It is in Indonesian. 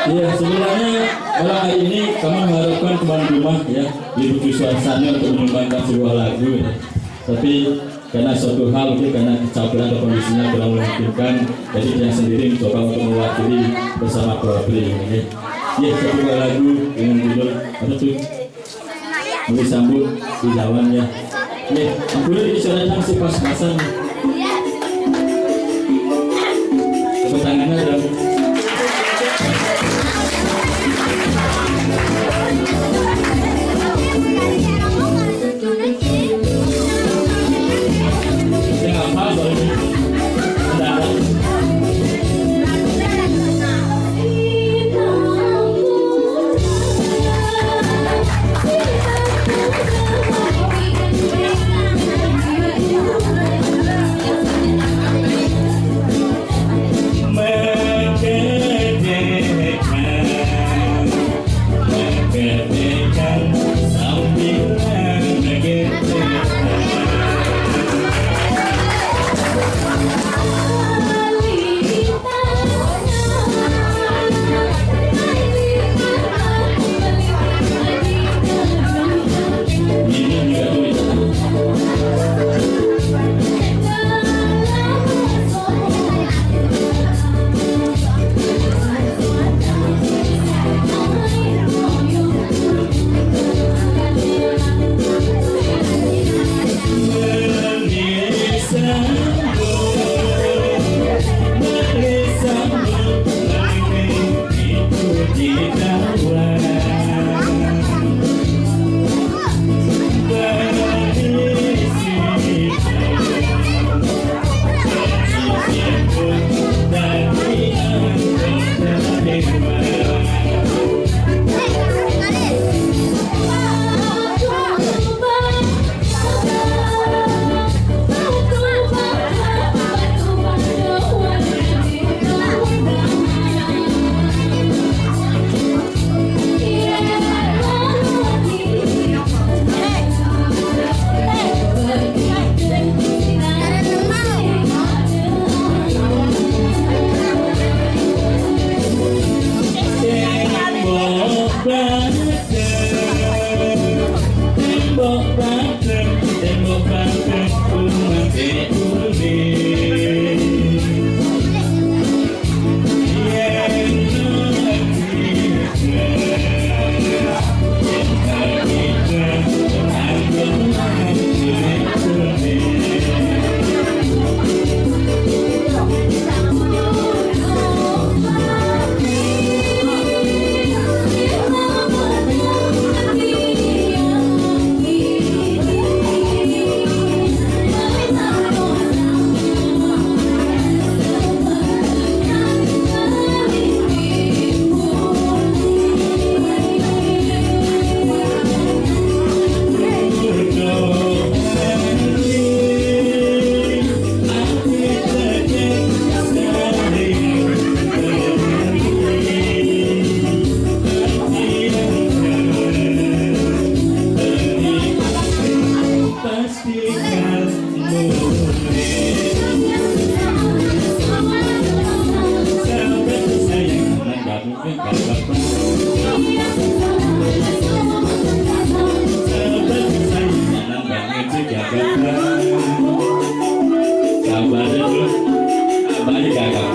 Ya, sebenarnya malam hari ini kami mengharapkan teman rumah ya dibutuh suasana untuk menyumbangkan sebuah lagu ya. Tapi karena suatu hal mungkin karena kecapean atau kondisinya kurang memungkinkan, jadi dia sendiri mencoba untuk mewakili bersama Probli ya. Ya, sebuah lagu dengan judul apa tuh? Disambut di jalan ya. Ya, ampun disuarakan si pas-pasan. Tepuk tangannya dong. Kabarnya dulu, abangnya gak